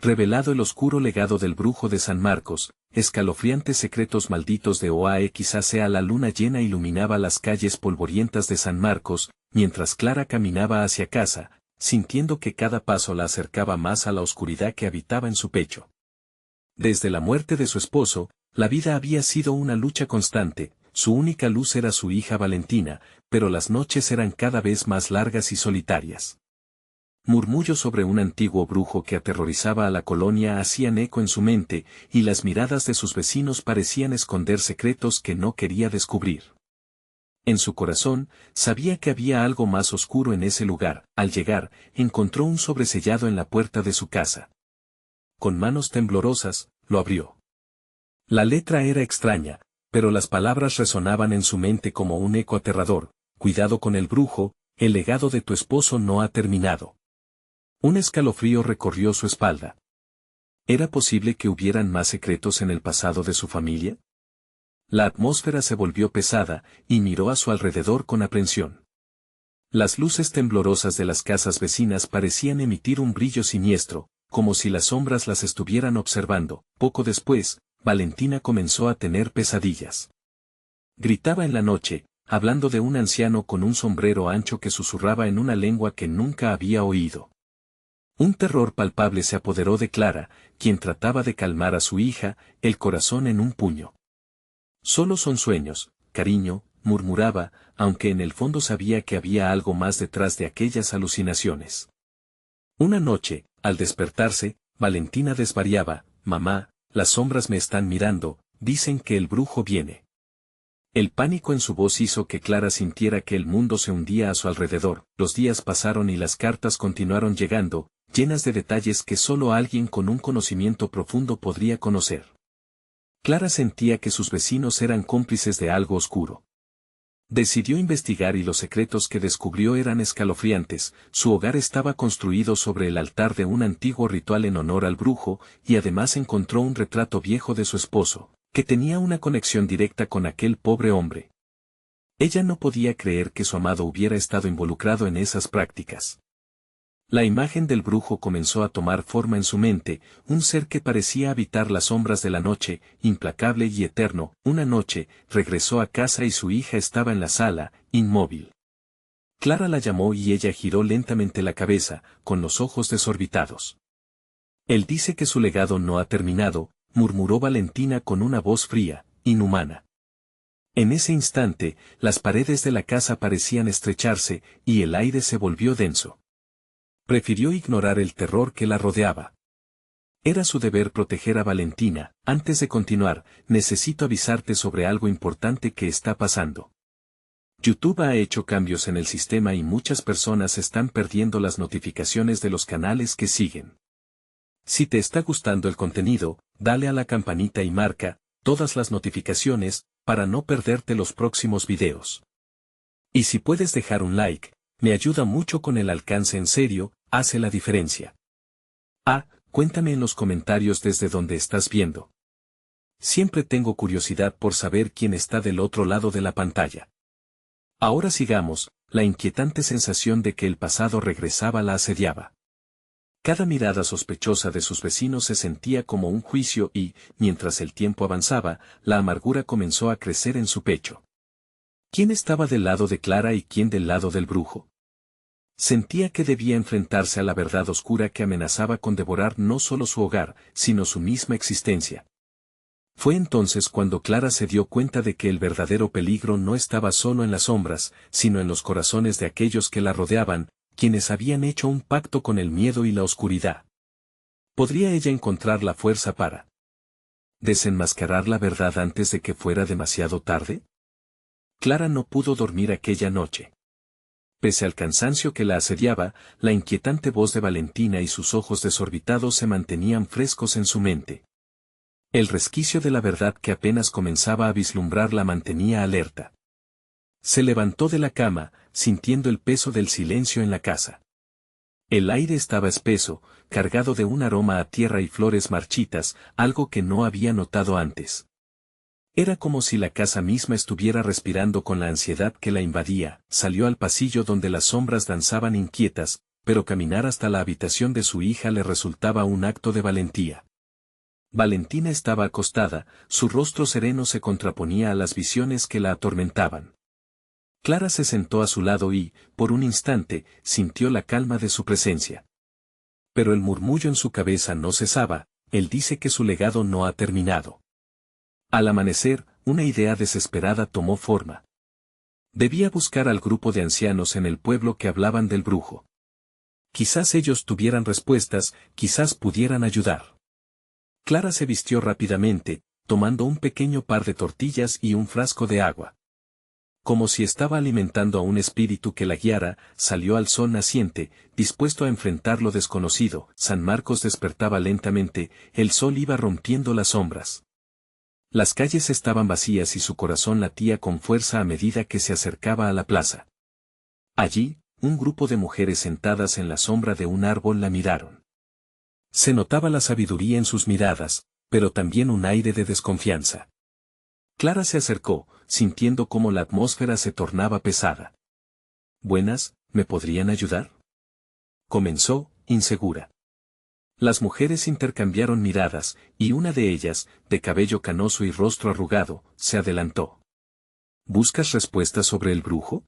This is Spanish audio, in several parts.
revelado el oscuro legado del brujo de San Marcos, escalofriantes secretos malditos de Oaxaca. La luna llena iluminaba las calles polvorientas de San Marcos, mientras Clara caminaba hacia casa, sintiendo que cada paso la acercaba más a la oscuridad que habitaba en su pecho. Desde la muerte de su esposo, la vida había sido una lucha constante, su única luz era su hija Valentina, pero las noches eran cada vez más largas y solitarias. Murmullos sobre un antiguo brujo que aterrorizaba a la colonia hacían eco en su mente, y las miradas de sus vecinos parecían esconder secretos que no quería descubrir. En su corazón, sabía que había algo más oscuro en ese lugar. Al llegar, encontró un sobresellado en la puerta de su casa. Con manos temblorosas, lo abrió. La letra era extraña, pero las palabras resonaban en su mente como un eco aterrador: cuidado con el brujo, el legado de tu esposo no ha terminado. Un escalofrío recorrió su espalda. ¿Era posible que hubieran más secretos en el pasado de su familia? La atmósfera se volvió pesada, y miró a su alrededor con aprensión. Las luces temblorosas de las casas vecinas parecían emitir un brillo siniestro, como si las sombras las estuvieran observando. Poco después, Valentina comenzó a tener pesadillas. Gritaba en la noche, hablando de un anciano con un sombrero ancho que susurraba en una lengua que nunca había oído. Un terror palpable se apoderó de Clara, quien trataba de calmar a su hija, el corazón en un puño. Solo son sueños, cariño, murmuraba, aunque en el fondo sabía que había algo más detrás de aquellas alucinaciones. Una noche, al despertarse, Valentina desvariaba: mamá, las sombras me están mirando, dicen que el brujo viene. El pánico en su voz hizo que Clara sintiera que el mundo se hundía a su alrededor. Los días pasaron y las cartas continuaron llegando, llenas de detalles que solo alguien con un conocimiento profundo podría conocer. Clara sentía que sus vecinos eran cómplices de algo oscuro. Decidió investigar y los secretos que descubrió eran escalofriantes. Su hogar estaba construido sobre el altar de un antiguo ritual en honor al brujo, y además encontró un retrato viejo de su esposo, que tenía una conexión directa con aquel pobre hombre. Ella no podía creer que su amado hubiera estado involucrado en esas prácticas. La imagen del brujo comenzó a tomar forma en su mente, un ser que parecía habitar las sombras de la noche, implacable y eterno. Una noche, regresó a casa y su hija estaba en la sala, inmóvil. Clara la llamó y ella giró lentamente la cabeza, con los ojos desorbitados. Él dice que su legado no ha terminado, murmuró Valentina con una voz fría, inhumana. En ese instante, las paredes de la casa parecían estrecharse, y el aire se volvió denso. Prefirió ignorar el terror que la rodeaba. Era su deber proteger a Valentina. Antes de continuar, necesito avisarte sobre algo importante que está pasando. YouTube ha hecho cambios en el sistema y muchas personas están perdiendo las notificaciones de los canales que siguen. Si te está gustando el contenido, dale a la campanita y marca todas las notificaciones para no perderte los próximos videos. Y si puedes dejar un like, me ayuda mucho con el alcance. En serio, hace la diferencia. Cuéntame en los comentarios desde donde estás viendo. Siempre tengo curiosidad por saber quién está del otro lado de la pantalla. Ahora sigamos. La inquietante sensación de que el pasado regresaba la asediaba. Cada mirada sospechosa de sus vecinos se sentía como un juicio y, mientras el tiempo avanzaba, la amargura comenzó a crecer en su pecho. ¿Quién estaba del lado de Clara y quién del lado del brujo? Sentía que debía enfrentarse a la verdad oscura que amenazaba con devorar no solo su hogar, sino su misma existencia. Fue entonces cuando Clara se dio cuenta de que el verdadero peligro no estaba solo en las sombras, sino en los corazones de aquellos que la rodeaban, quienes habían hecho un pacto con el miedo y la oscuridad. ¿Podría ella encontrar la fuerza para desenmascarar la verdad antes de que fuera demasiado tarde? Clara no pudo dormir aquella noche. Pese al cansancio que la asediaba, la inquietante voz de Valentina y sus ojos desorbitados se mantenían frescos en su mente. El resquicio de la verdad que apenas comenzaba a vislumbrar la mantenía alerta. Se levantó de la cama, sintiendo el peso del silencio en la casa. El aire estaba espeso, cargado de un aroma a tierra y flores marchitas, algo que no había notado antes. Era como si la casa misma estuviera respirando con la ansiedad que la invadía. Salió al pasillo donde las sombras danzaban inquietas, pero caminar hasta la habitación de su hija le resultaba un acto de valentía. Valentina estaba acostada, su rostro sereno se contraponía a las visiones que la atormentaban. Clara se sentó a su lado y, por un instante, sintió la calma de su presencia. Pero el murmullo en su cabeza no cesaba, él dice que su legado no ha terminado. Al amanecer, una idea desesperada tomó forma. Debía buscar al grupo de ancianos en el pueblo que hablaban del brujo. Quizás ellos tuvieran respuestas, quizás pudieran ayudar. Clara se vistió rápidamente, tomando un pequeño par de tortillas y un frasco de agua. Como si estaba alimentando a un espíritu que la guiara, salió al sol naciente, dispuesto a enfrentar lo desconocido. San Marcos despertaba lentamente, el sol iba rompiendo las sombras. Las calles estaban vacías y su corazón latía con fuerza a medida que se acercaba a la plaza. Allí, un grupo de mujeres sentadas en la sombra de un árbol la miraron. Se notaba la sabiduría en sus miradas, pero también un aire de desconfianza. Clara se acercó, sintiendo cómo la atmósfera se tornaba pesada. «Buenas, ¿me podrían ayudar?», comenzó, insegura. Las mujeres intercambiaron miradas, y una de ellas, de cabello canoso y rostro arrugado, se adelantó. «¿Buscas respuestas sobre el brujo?»,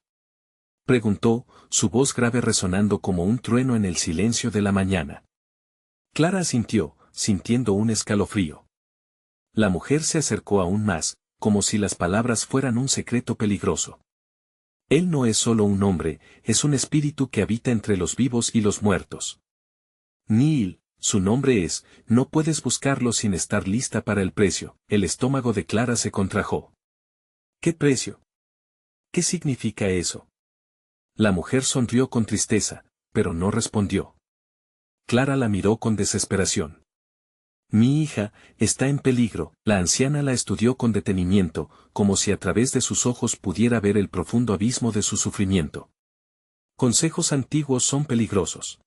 preguntó, su voz grave resonando como un trueno en el silencio de la mañana. Clara asintió, sintiendo un escalofrío. La mujer se acercó aún más, como si las palabras fueran un secreto peligroso. «Él no es solo un hombre, es un espíritu que habita entre los vivos y los muertos. Neil, su nombre es, no puedes buscarlo sin estar lista para el precio». El estómago de Clara se contrajo. «¿Qué precio? ¿Qué significa eso?». La mujer sonrió con tristeza, pero no respondió. Clara la miró con desesperación. «Mi hija está en peligro». La anciana la estudió con detenimiento, como si a través de sus ojos pudiera ver el profundo abismo de su sufrimiento. «Consejos antiguos son peligrosos.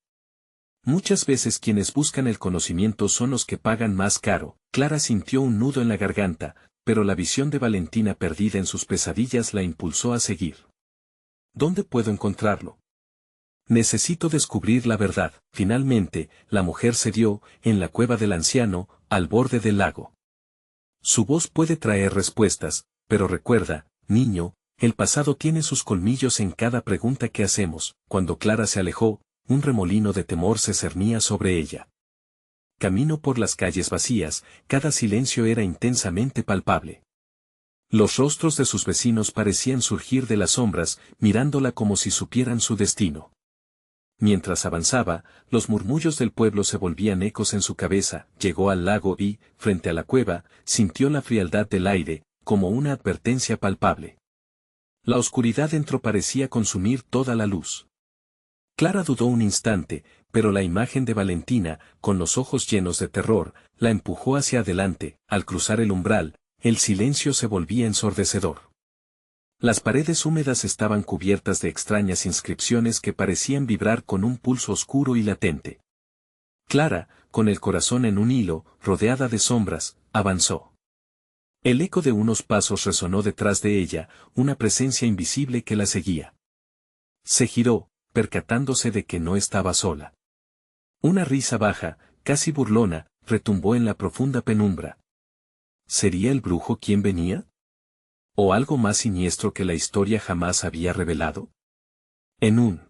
Muchas veces quienes buscan el conocimiento son los que pagan más caro». Clara sintió un nudo en la garganta, pero la visión de Valentina perdida en sus pesadillas la impulsó a seguir. «¿Dónde puedo encontrarlo? Necesito descubrir la verdad». Finalmente, la mujer cedió, en la cueva del anciano, al borde del lago. «Su voz puede traer respuestas, pero recuerda, niño, el pasado tiene sus colmillos en cada pregunta que hacemos». Cuando Clara se alejó, un remolino de temor se cernía sobre ella. Camino por las calles vacías, cada silencio era intensamente palpable. Los rostros de sus vecinos parecían surgir de las sombras, mirándola como si supieran su destino. Mientras avanzaba, los murmullos del pueblo se volvían ecos en su cabeza. Llegó al lago y, frente a la cueva, sintió la frialdad del aire, como una advertencia palpable. La oscuridad dentro parecía consumir toda la luz. Clara dudó un instante, pero la imagen de Valentina, con los ojos llenos de terror, la empujó hacia adelante. Al cruzar el umbral, el silencio se volvía ensordecedor. Las paredes húmedas estaban cubiertas de extrañas inscripciones que parecían vibrar con un pulso oscuro y latente. Clara, con el corazón en un hilo, rodeada de sombras, avanzó. El eco de unos pasos resonó detrás de ella, una presencia invisible que la seguía. Se giró, percatándose de que no estaba sola. Una risa baja, casi burlona, retumbó en la profunda penumbra. ¿Sería el brujo quien venía? ¿O algo más siniestro que la historia jamás había revelado? En un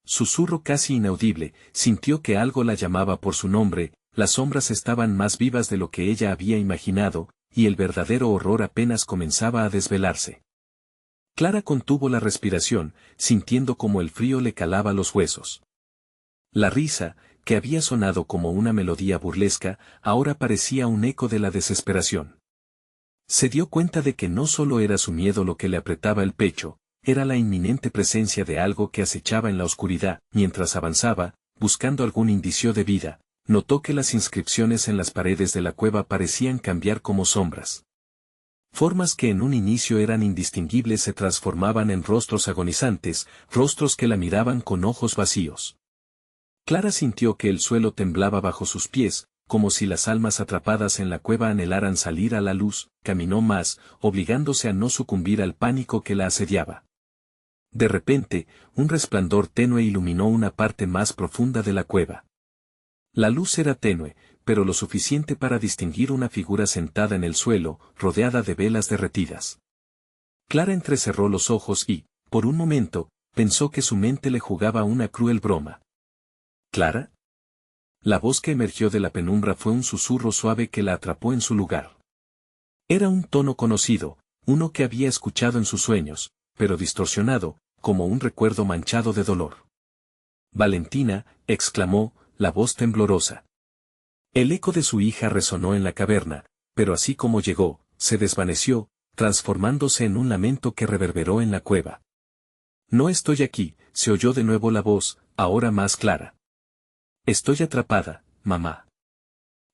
susurro casi inaudible, sintió que algo la llamaba por su nombre. Las sombras estaban más vivas de lo que ella había imaginado, y el verdadero horror apenas comenzaba a desvelarse. Clara contuvo la respiración, sintiendo como el frío le calaba los huesos. La risa, que había sonado como una melodía burlesca, ahora parecía un eco de la desesperación. Se dio cuenta de que no solo era su miedo lo que le apretaba el pecho, era la inminente presencia de algo que acechaba en la oscuridad. Mientras avanzaba, buscando algún indicio de vida, notó que las inscripciones en las paredes de la cueva parecían cambiar como sombras. Formas que en un inicio eran indistinguibles se transformaban en rostros agonizantes, rostros que la miraban con ojos vacíos. Clara sintió que el suelo temblaba bajo sus pies, como si las almas atrapadas en la cueva anhelaran salir a la luz. Caminó más, obligándose a no sucumbir al pánico que la asediaba. De repente, un resplandor tenue iluminó una parte más profunda de la cueva. La luz era tenue, pero lo suficiente para distinguir una figura sentada en el suelo, rodeada de velas derretidas. Clara entrecerró los ojos y, por un momento, pensó que su mente le jugaba una cruel broma. ¿Clara? La voz que emergió de la penumbra fue un susurro suave que la atrapó en su lugar. Era un tono conocido, uno que había escuchado en sus sueños, pero distorsionado, como un recuerdo manchado de dolor. Valentina, exclamó, la voz temblorosa. El eco de su hija resonó en la caverna, pero así como llegó, se desvaneció, transformándose en un lamento que reverberó en la cueva. No estoy aquí, se oyó de nuevo la voz, ahora más clara. Estoy atrapada, mamá.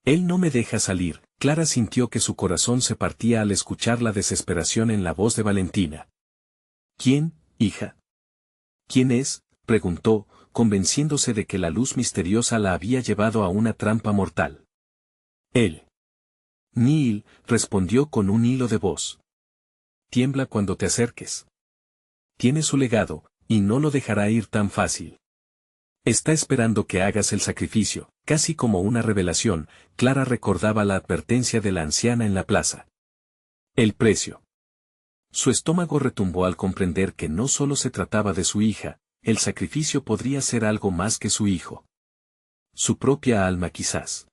Él no me deja salir. Clara sintió que su corazón se partía al escuchar la desesperación en la voz de Valentina. ¿Quién, hija? ¿Quién es?, preguntó, convenciéndose de que la luz misteriosa la había llevado a una trampa mortal. Él. Neil, respondió con un hilo de voz. Tiembla cuando te acerques. Tiene su legado, y no lo dejará ir tan fácil. Está esperando que hagas el sacrificio. Casi como una revelación, Clara recordaba la advertencia de la anciana en la plaza. El precio. Su estómago retumbó al comprender que no solo se trataba de su hija, el sacrificio podría ser algo más que su hijo. Su propia alma quizás.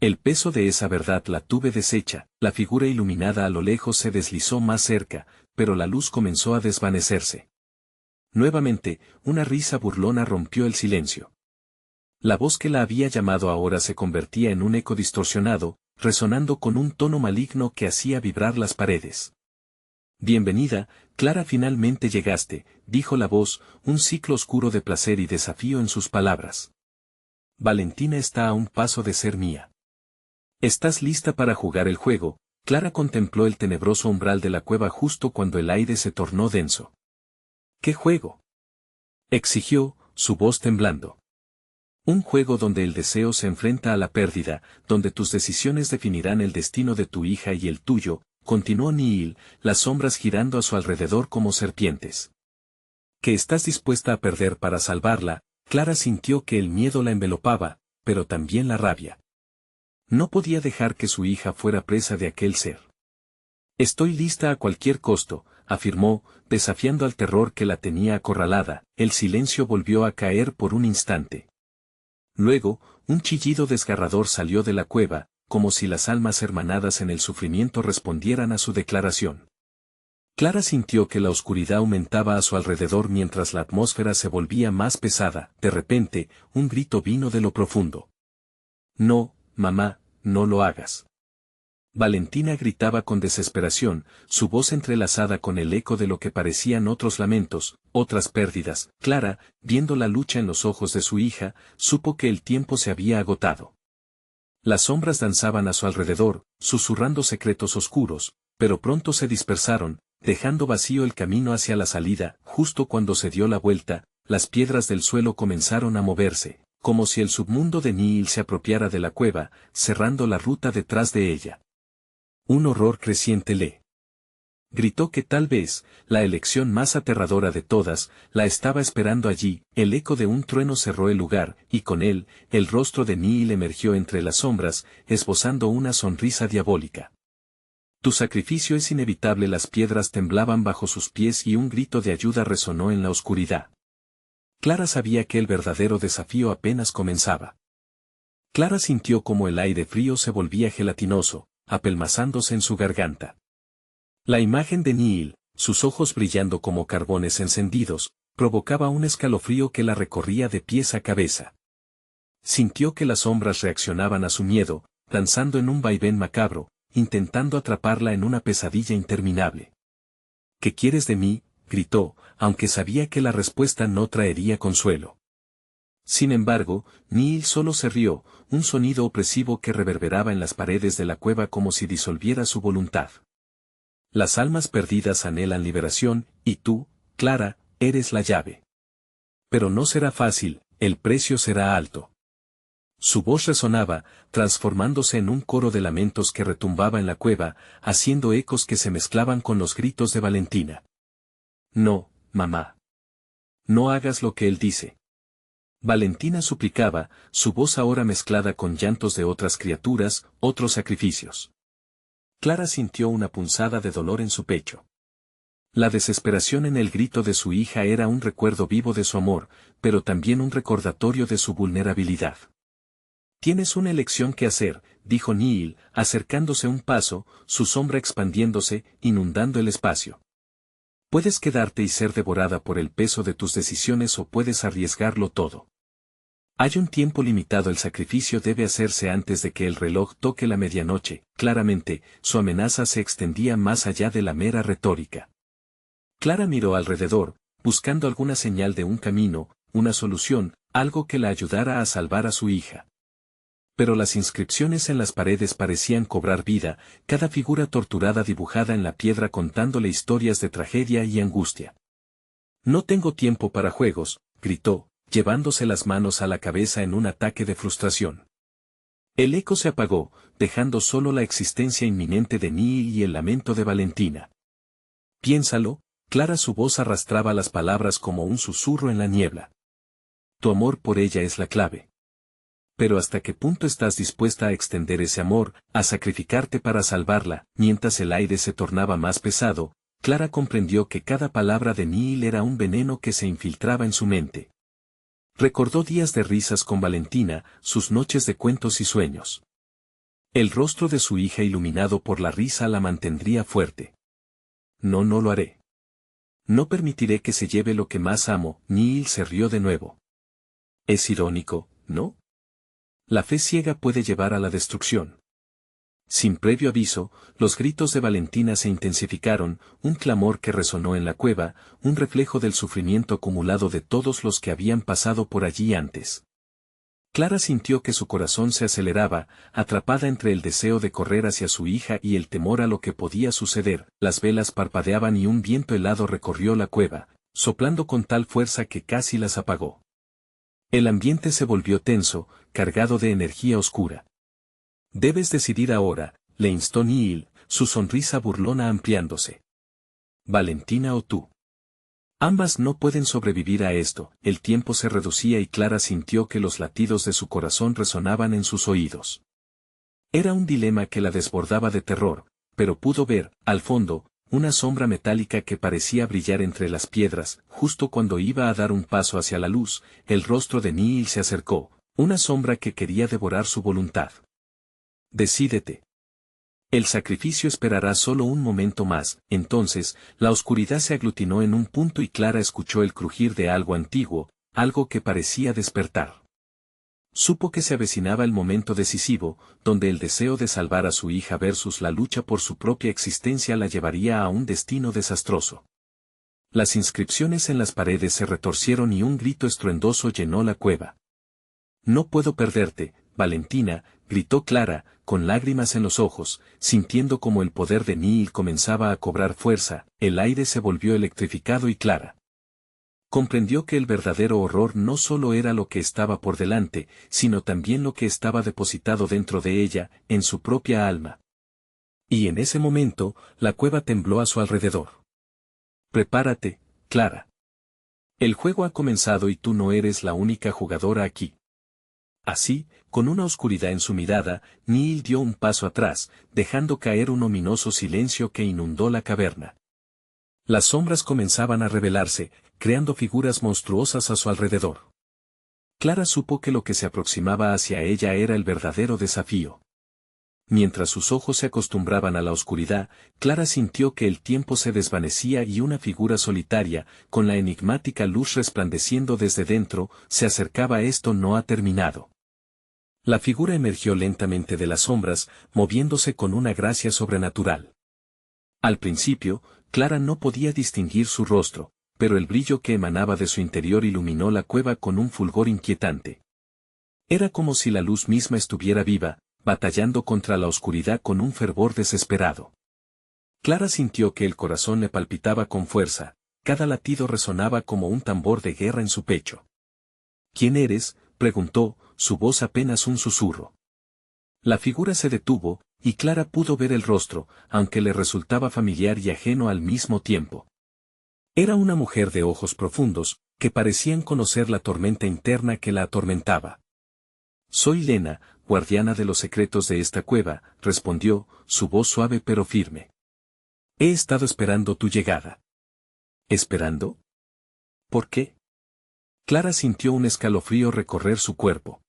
El peso de esa verdad la tuve deshecha, la figura iluminada a lo lejos se deslizó más cerca, pero la luz comenzó a desvanecerse. Nuevamente, una risa burlona rompió el silencio. La voz que la había llamado ahora se convertía en un eco distorsionado, resonando con un tono maligno que hacía vibrar las paredes. Bienvenida, Clara, finalmente llegaste, dijo la voz, un ciclo oscuro de placer y desafío en sus palabras. Valentina está a un paso de ser mía. ¿Estás lista para jugar el juego? Clara contempló el tenebroso umbral de la cueva justo cuando el aire se tornó denso. ¿Qué juego?, exigió, su voz temblando. Un juego donde el deseo se enfrenta a la pérdida, donde tus decisiones definirán el destino de tu hija y el tuyo, continuó Neil, las sombras girando a su alrededor como serpientes. ¿Qué estás dispuesta a perder para salvarla? Clara sintió que el miedo la envelopaba, pero también la rabia. No podía dejar que su hija fuera presa de aquel ser. Estoy lista a cualquier costo, afirmó, desafiando al terror que la tenía acorralada. El silencio volvió a caer por un instante. Luego, un chillido desgarrador salió de la cueva, como si las almas hermanadas en el sufrimiento respondieran a su declaración. Clara sintió que la oscuridad aumentaba a su alrededor mientras la atmósfera se volvía más pesada. De repente, un grito vino de lo profundo. No, mamá, no lo hagas. Valentina gritaba con desesperación, su voz entrelazada con el eco de lo que parecían otros lamentos, otras pérdidas. Clara, viendo la lucha en los ojos de su hija, supo que el tiempo se había agotado. Las sombras danzaban a su alrededor, susurrando secretos oscuros, pero pronto se dispersaron, dejando vacío el camino hacia la salida. Justo cuando se dio la vuelta, las piedras del suelo comenzaron a moverse, como si el submundo de Neil se apropiara de la cueva, cerrando la ruta detrás de ella. Un horror creciente le gritó que tal vez, la elección más aterradora de todas, la estaba esperando allí. El eco de un trueno cerró el lugar, y con él, el rostro de Neil emergió entre las sombras, esbozando una sonrisa diabólica. Tu sacrificio es inevitable. Las piedras temblaban bajo sus pies y un grito de ayuda resonó en la oscuridad. Clara sabía que el verdadero desafío apenas comenzaba. Clara sintió como el aire frío se volvía gelatinoso, apelmazándose en su garganta. La imagen de Neil, sus ojos brillando como carbones encendidos, provocaba un escalofrío que la recorría de pies a cabeza. Sintió que las sombras reaccionaban a su miedo, danzando en un vaivén macabro, intentando atraparla en una pesadilla interminable. ¿Qué quieres de mí?, gritó, aunque sabía que la respuesta no traería consuelo. Sin embargo, Neil solo se rió, un sonido opresivo que reverberaba en las paredes de la cueva como si disolviera su voluntad. Las almas perdidas anhelan liberación, y tú, Clara, eres la llave. Pero no será fácil, el precio será alto. Su voz resonaba, transformándose en un coro de lamentos que retumbaba en la cueva, haciendo ecos que se mezclaban con los gritos de Valentina. No, mamá. No hagas lo que él dice. Valentina suplicaba, su voz ahora mezclada con llantos de otras criaturas, otros sacrificios. Clara sintió una punzada de dolor en su pecho. La desesperación en el grito de su hija era un recuerdo vivo de su amor, pero también un recordatorio de su vulnerabilidad. Tienes una elección que hacer, dijo Neil, acercándose un paso, su sombra expandiéndose, inundando el espacio. Puedes quedarte y ser devorada por el peso de tus decisiones o puedes arriesgarlo todo. Hay un tiempo limitado, el sacrificio debe hacerse antes de que el reloj toque la medianoche. Claramente, su amenaza se extendía más allá de la mera retórica. Clara miró alrededor, buscando alguna señal de un camino, una solución, algo que la ayudara a salvar a su hija. Pero las inscripciones en las paredes parecían cobrar vida, cada figura torturada dibujada en la piedra contándole historias de tragedia y angustia. No tengo tiempo para juegos, gritó, llevándose las manos a la cabeza en un ataque de frustración. El eco se apagó, dejando solo la existencia inminente de Neil y el lamento de Valentina. Piénsalo, Clara, su voz arrastraba las palabras como un susurro en la niebla. Tu amor por ella es la clave. Pero ¿hasta qué punto estás dispuesta a extender ese amor, a sacrificarte para salvarla? Mientras el aire se tornaba más pesado, Clara comprendió que cada palabra de Neil era un veneno que se infiltraba en su mente. Recordó días de risas con Valentina, sus noches de cuentos y sueños. El rostro de su hija iluminado por la risa la mantendría fuerte. No, no lo haré. No permitiré que se lleve lo que más amo. Neil se rió de nuevo. Es irónico, ¿no? La fe ciega puede llevar a la destrucción. Sin previo aviso, los gritos de Valentina se intensificaron, un clamor que resonó en la cueva, un reflejo del sufrimiento acumulado de todos los que habían pasado por allí antes. Clara sintió que su corazón se aceleraba, atrapada entre el deseo de correr hacia su hija y el temor a lo que podía suceder. Las velas parpadeaban y un viento helado recorrió la cueva, soplando con tal fuerza que casi las apagó. El ambiente se volvió tenso, cargado de energía oscura. Debes decidir ahora, le instó Neil, su sonrisa burlona ampliándose. Valentina o tú. Ambas no pueden sobrevivir a esto. El tiempo se reducía y Clara sintió que los latidos de su corazón resonaban en sus oídos. Era un dilema que la desbordaba de terror, pero pudo ver, al fondo, una sombra metálica que parecía brillar entre las piedras. Justo cuando iba a dar un paso hacia la luz, el rostro de Neil se acercó, una sombra que quería devorar su voluntad. Decídete. El sacrificio esperará solo un momento más. Entonces, la oscuridad se aglutinó en un punto y Clara escuchó el crujir de algo antiguo, algo que parecía despertar. Supo que se avecinaba el momento decisivo, donde el deseo de salvar a su hija versus la lucha por su propia existencia la llevaría a un destino desastroso. Las inscripciones en las paredes se retorcieron y un grito estruendoso llenó la cueva. No puedo perderte, Valentina, gritó Clara, con lágrimas en los ojos, sintiendo como el poder de Neil comenzaba a cobrar fuerza. El aire se volvió electrificado y Clara comprendió que el verdadero horror no solo era lo que estaba por delante, sino también lo que estaba depositado dentro de ella, en su propia alma. Y en ese momento, la cueva tembló a su alrededor. Prepárate, Clara. El juego ha comenzado y tú no eres la única jugadora aquí. Así, con una oscuridad en su mirada, Neil dio un paso atrás, dejando caer un ominoso silencio que inundó la caverna. Las sombras comenzaban a revelarse, creando figuras monstruosas a su alrededor. Clara supo que lo que se aproximaba hacia ella era el verdadero desafío. Mientras sus ojos se acostumbraban a la oscuridad, Clara sintió que el tiempo se desvanecía y una figura solitaria, con la enigmática luz resplandeciendo desde dentro, se acercaba. Esto no ha terminado. La figura emergió lentamente de las sombras, moviéndose con una gracia sobrenatural. Al principio, Clara no podía distinguir su rostro, pero el brillo que emanaba de su interior iluminó la cueva con un fulgor inquietante. Era como si la luz misma estuviera viva, batallando contra la oscuridad con un fervor desesperado. Clara sintió que el corazón le palpitaba con fuerza, cada latido resonaba como un tambor de guerra en su pecho. ¿Quién eres?, preguntó, su voz apenas un susurro. La figura se detuvo, y Clara pudo ver el rostro, aunque le resultaba familiar y ajeno al mismo tiempo. Era una mujer de ojos profundos, que parecían conocer la tormenta interna que la atormentaba. Soy Lena, guardiana de los secretos de esta cueva, respondió, su voz suave pero firme. He estado esperando tu llegada. ¿Esperando? ¿Por qué? Clara sintió un escalofrío recorrer su cuerpo.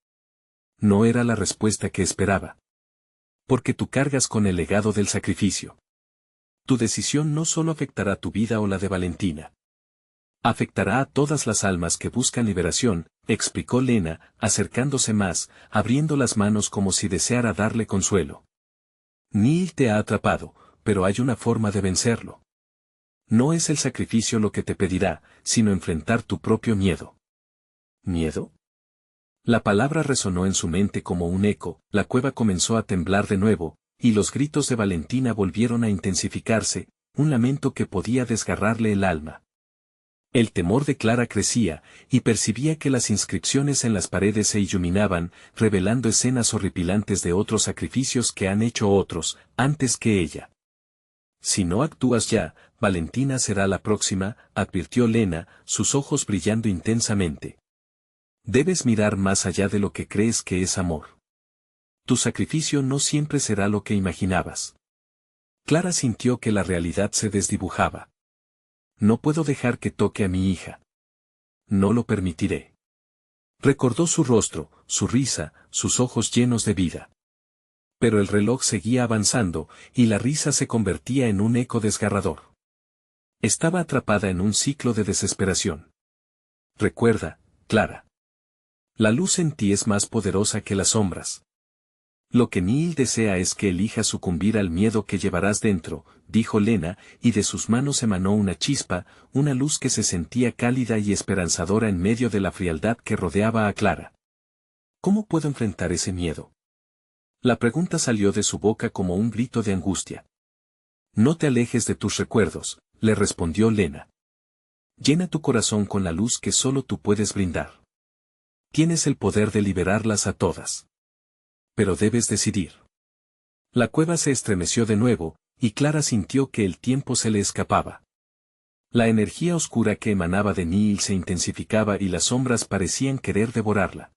No era la respuesta que esperaba. Porque tú cargas con el legado del sacrificio. Tu decisión no solo afectará tu vida o la de Valentina. Afectará a todas las almas que buscan liberación, explicó Lena, acercándose más, abriendo las manos como si deseara darle consuelo. Neil te ha atrapado, pero hay una forma de vencerlo. No es el sacrificio lo que te pedirá, sino enfrentar tu propio miedo. ¿Miedo? La palabra resonó en su mente como un eco, la cueva comenzó a temblar de nuevo, y los gritos de Valentina volvieron a intensificarse, un lamento que podía desgarrarle el alma. El temor de Clara crecía, y percibía que las inscripciones en las paredes se iluminaban, revelando escenas horripilantes de otros sacrificios que han hecho otros, antes que ella. Si no actúas ya, Valentina será la próxima, advirtió Lena, sus ojos brillando intensamente. Debes mirar más allá de lo que crees que es amor. Tu sacrificio no siempre será lo que imaginabas. Clara sintió que la realidad se desdibujaba. No puedo dejar que toque a mi hija. No lo permitiré. Recordó su rostro, su risa, sus ojos llenos de vida. Pero el reloj seguía avanzando, y la risa se convertía en un eco desgarrador. Estaba atrapada en un ciclo de desesperación. Recuerda, Clara. La luz en ti es más poderosa que las sombras. Lo que Neil desea es que elijas sucumbir al miedo que llevarás dentro, dijo Lena, y de sus manos emanó una chispa, una luz que se sentía cálida y esperanzadora en medio de la frialdad que rodeaba a Clara. ¿Cómo puedo enfrentar ese miedo? La pregunta salió de su boca como un grito de angustia. No te alejes de tus recuerdos, le respondió Lena. Llena tu corazón con la luz que solo tú puedes brindar. Tienes el poder de liberarlas a todas. Pero debes decidir. La cueva se estremeció de nuevo, y Clara sintió que el tiempo se le escapaba. La energía oscura que emanaba de Neil se intensificaba y las sombras parecían querer devorarla.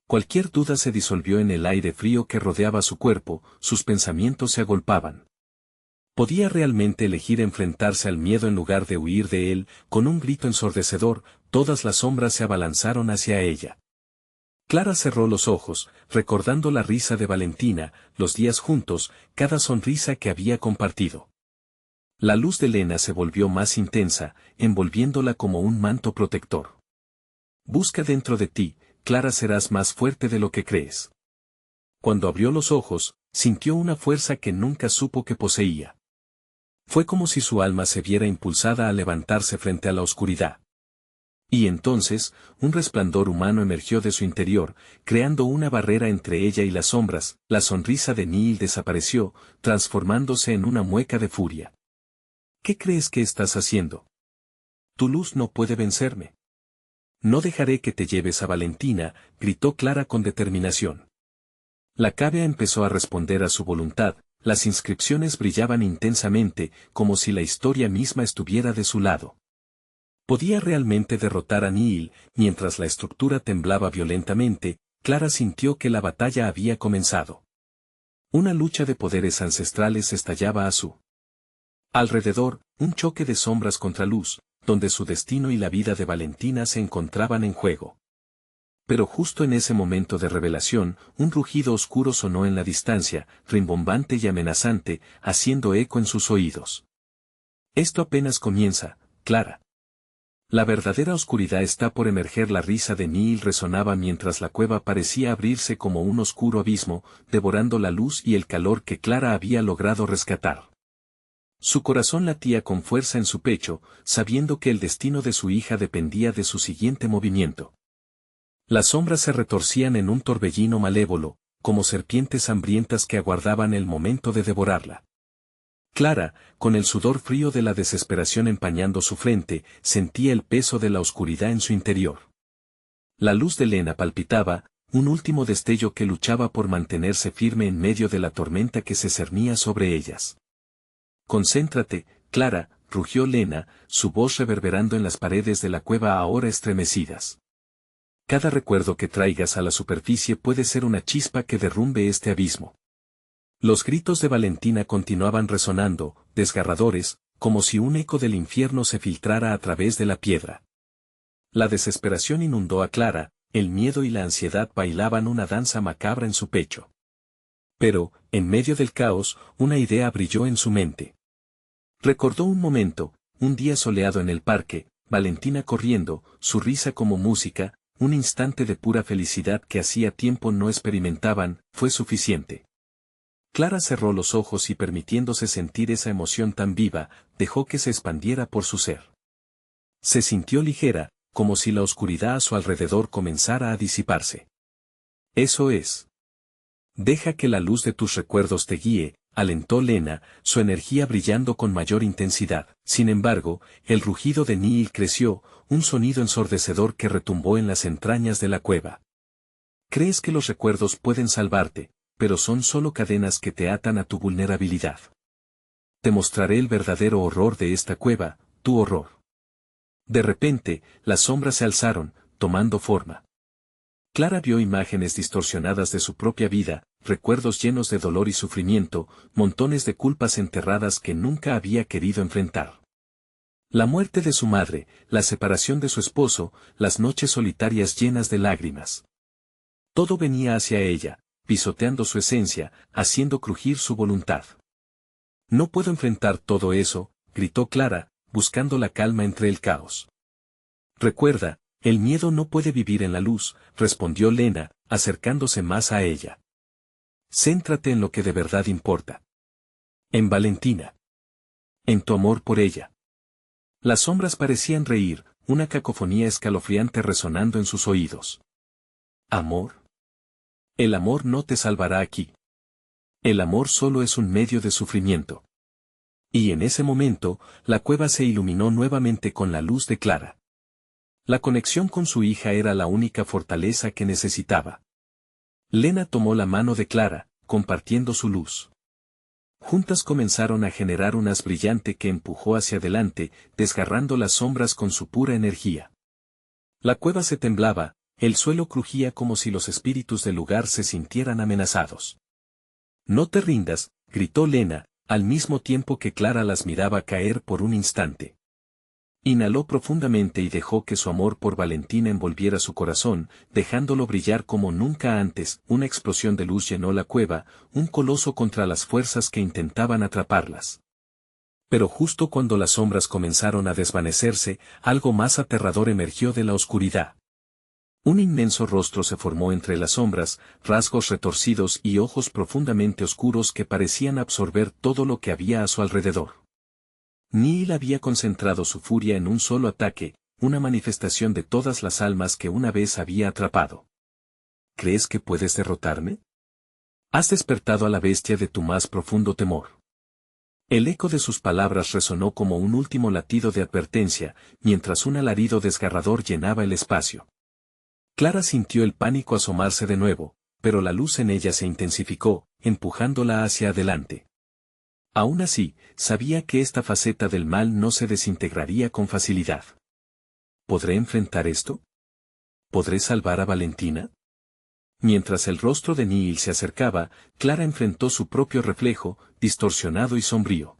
Cualquier duda se disolvió en el aire frío que rodeaba su cuerpo, sus pensamientos se agolpaban. ¿Podía realmente elegir enfrentarse al miedo en lugar de huir de él? Con un grito ensordecedor, todas las sombras se abalanzaron hacia ella. Clara cerró los ojos, recordando la risa de Valentina, los días juntos, cada sonrisa que había compartido. La luz de Lena se volvió más intensa, envolviéndola como un manto protector. Busca dentro de ti, Clara, serás más fuerte de lo que crees. Cuando abrió los ojos, sintió una fuerza que nunca supo que poseía. Fue como si su alma se viera impulsada a levantarse frente a la oscuridad. Y entonces, un resplandor humano emergió de su interior, creando una barrera entre ella y las sombras. La sonrisa de Neil desapareció, transformándose en una mueca de furia. ¿Qué crees que estás haciendo? Tu luz no puede vencerme. No dejaré que te lleves a Valentina, gritó Clara con determinación. La cavea empezó a responder a su voluntad, las inscripciones brillaban intensamente, como si la historia misma estuviera de su lado. ¿Podía realmente derrotar a Neil? Mientras la estructura temblaba violentamente, Clara sintió que la batalla había comenzado. Una lucha de poderes ancestrales estallaba a su alrededor, un choque de sombras contra luz, donde su destino y la vida de Valentina se encontraban en juego. Pero justo en ese momento de revelación, un rugido oscuro sonó en la distancia, rimbombante y amenazante, haciendo eco en sus oídos. Esto apenas comienza, Clara. La verdadera oscuridad está por emerger. La risa de Neil resonaba mientras la cueva parecía abrirse como un oscuro abismo, devorando la luz y el calor que Clara había logrado rescatar. Su corazón latía con fuerza en su pecho, sabiendo que el destino de su hija dependía de su siguiente movimiento. Las sombras se retorcían en un torbellino malévolo, como serpientes hambrientas que aguardaban el momento de devorarla. Clara, con el sudor frío de la desesperación empañando su frente, sentía el peso de la oscuridad en su interior. La luz de Lena palpitaba, un último destello que luchaba por mantenerse firme en medio de la tormenta que se cernía sobre ellas. Concéntrate, Clara, rugió Lena, su voz reverberando en las paredes de la cueva ahora estremecidas. Cada recuerdo que traigas a la superficie puede ser una chispa que derrumbe este abismo. Los gritos de Valentina continuaban resonando, desgarradores, como si un eco del infierno se filtrara a través de la piedra. La desesperación inundó a Clara, el miedo y la ansiedad bailaban una danza macabra en su pecho. Pero, en medio del caos, una idea brilló en su mente. Recordó un momento, un día soleado en el parque, Valentina corriendo, su risa como música, un instante de pura felicidad que hacía tiempo no experimentaban, fue suficiente. Clara cerró los ojos y permitiéndose sentir esa emoción tan viva, dejó que se expandiera por su ser. Se sintió ligera, como si la oscuridad a su alrededor comenzara a disiparse. Eso es. Deja que la luz de tus recuerdos te guíe, alentó Lena, su energía brillando con mayor intensidad. Sin embargo, el rugido de Neil creció, un sonido ensordecedor que retumbó en las entrañas de la cueva. Crees que los recuerdos pueden salvarte, pero son solo cadenas que te atan a tu vulnerabilidad. Te mostraré el verdadero horror de esta cueva, tu horror. De repente, las sombras se alzaron, tomando forma. Clara vio imágenes distorsionadas de su propia vida, recuerdos llenos de dolor y sufrimiento, montones de culpas enterradas que nunca había querido enfrentar. La muerte de su madre, la separación de su esposo, las noches solitarias llenas de lágrimas. Todo venía hacia ella, pisoteando su esencia, haciendo crujir su voluntad. No puedo enfrentar todo eso, gritó Clara, buscando la calma entre el caos. Recuerda, el miedo no puede vivir en la luz, respondió Lena, acercándose más a ella. Céntrate en lo que de verdad importa. En Valentina. En tu amor por ella. Las sombras parecían reír, una cacofonía escalofriante resonando en sus oídos. ¿Amor? El amor no te salvará aquí. El amor solo es un medio de sufrimiento. Y en ese momento, la cueva se iluminó nuevamente con la luz de Clara. La conexión con su hija era la única fortaleza que necesitaba. Lena tomó la mano de Clara, compartiendo su luz. Juntas comenzaron a generar un haz brillante que empujó hacia adelante, desgarrando las sombras con su pura energía. La cueva se temblaba, el suelo crujía como si los espíritus del lugar se sintieran amenazados. No te rindas, gritó Lena, al mismo tiempo que Clara las miraba caer por un instante. Inhaló profundamente y dejó que su amor por Valentina envolviera su corazón, dejándolo brillar como nunca antes. Una explosión de luz llenó la cueva, un coloso contra las fuerzas que intentaban atraparlas. Pero justo cuando las sombras comenzaron a desvanecerse, algo más aterrador emergió de la oscuridad. Un inmenso rostro se formó entre las sombras, rasgos retorcidos y ojos profundamente oscuros que parecían absorber todo lo que había a su alrededor. Neil había concentrado su furia en un solo ataque, una manifestación de todas las almas que una vez había atrapado. ¿Crees que puedes derrotarme? Has despertado a la bestia de tu más profundo temor. El eco de sus palabras resonó como un último latido de advertencia, mientras un alarido desgarrador llenaba el espacio. Clara sintió el pánico asomarse de nuevo, pero la luz en ella se intensificó, empujándola hacia adelante. Aún así, sabía que esta faceta del mal no se desintegraría con facilidad. ¿Podré enfrentar esto? ¿Podré salvar a Valentina? Mientras el rostro de Neil se acercaba, Clara enfrentó su propio reflejo, distorsionado y sombrío.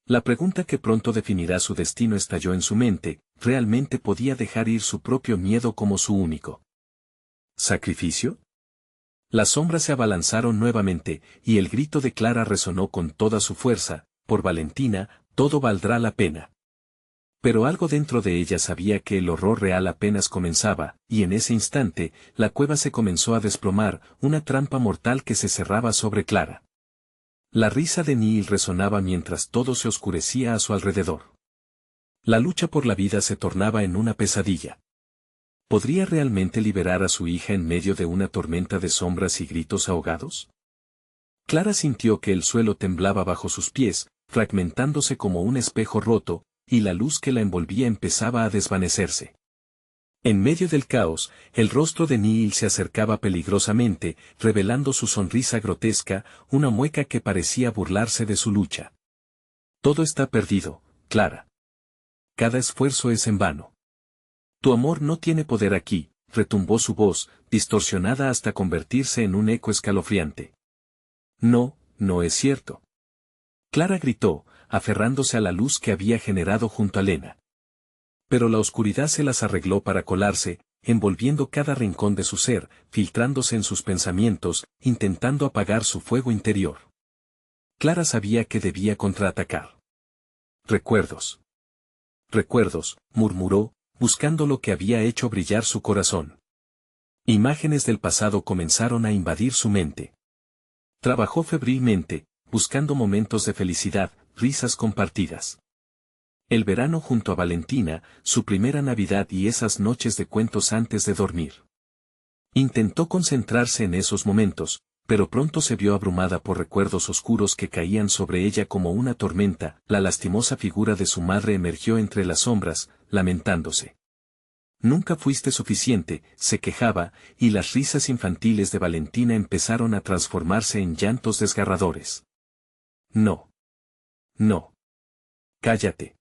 La pregunta que pronto definirá su destino estalló en su mente, ¿realmente podía dejar ir su propio miedo como su único sacrificio? Las sombras se abalanzaron nuevamente, y el grito de Clara resonó con toda su fuerza, por Valentina, todo valdrá la pena. Pero algo dentro de ella sabía que el horror real apenas comenzaba, y en ese instante, la cueva se comenzó a desplomar, una trampa mortal que se cerraba sobre Clara. La risa de Neil resonaba mientras todo se oscurecía a su alrededor. La lucha por la vida se tornaba en una pesadilla. ¿Podría realmente liberar a su hija en medio de una tormenta de sombras y gritos ahogados? Clara sintió que el suelo temblaba bajo sus pies, fragmentándose como un espejo roto, y la luz que la envolvía empezaba a desvanecerse. En medio del caos, el rostro de Neil se acercaba peligrosamente, revelando su sonrisa grotesca, una mueca que parecía burlarse de su lucha. Todo está perdido, Clara. Cada esfuerzo es en vano. Tu amor no tiene poder aquí, retumbó su voz, distorsionada hasta convertirse en un eco escalofriante. No, no es cierto. Clara gritó, aferrándose a la luz que había generado junto a Lena. Pero la oscuridad se las arregló para colarse, envolviendo cada rincón de su ser, filtrándose en sus pensamientos, intentando apagar su fuego interior. Clara sabía que debía contraatacar. Recuerdos. Recuerdos, murmuró, buscando lo que había hecho brillar su corazón. Imágenes del pasado comenzaron a invadir su mente. Trabajó febrilmente, buscando momentos de felicidad, risas compartidas. El verano junto a Valentina, su primera Navidad y esas noches de cuentos antes de dormir. Intentó concentrarse en esos momentos, pero pronto se vio abrumada por recuerdos oscuros que caían sobre ella como una tormenta. La lastimosa figura de su madre emergió entre las sombras, lamentándose. Nunca fuiste suficiente, se quejaba, y las risas infantiles de Valentina empezaron a transformarse en llantos desgarradores. No. No. Cállate.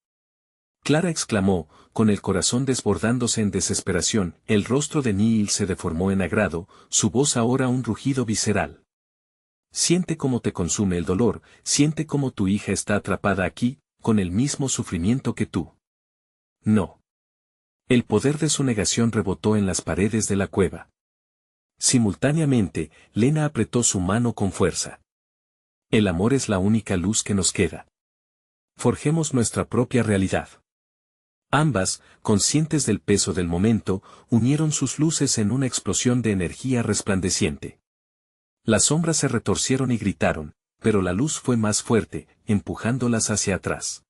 Clara exclamó, con el corazón desbordándose en desesperación. El rostro de Neil se deformó en agrado, su voz ahora un rugido visceral. Siente cómo te consume el dolor, siente cómo tu hija está atrapada aquí, con el mismo sufrimiento que tú. No. El poder de su negación rebotó en las paredes de la cueva. Simultáneamente, Lena apretó su mano con fuerza. El amor es la única luz que nos queda. Forjemos nuestra propia realidad. Ambas, conscientes del peso del momento, unieron sus luces en una explosión de energía resplandeciente. Las sombras se retorcieron y gritaron, pero la luz fue más fuerte, empujándolas hacia atrás.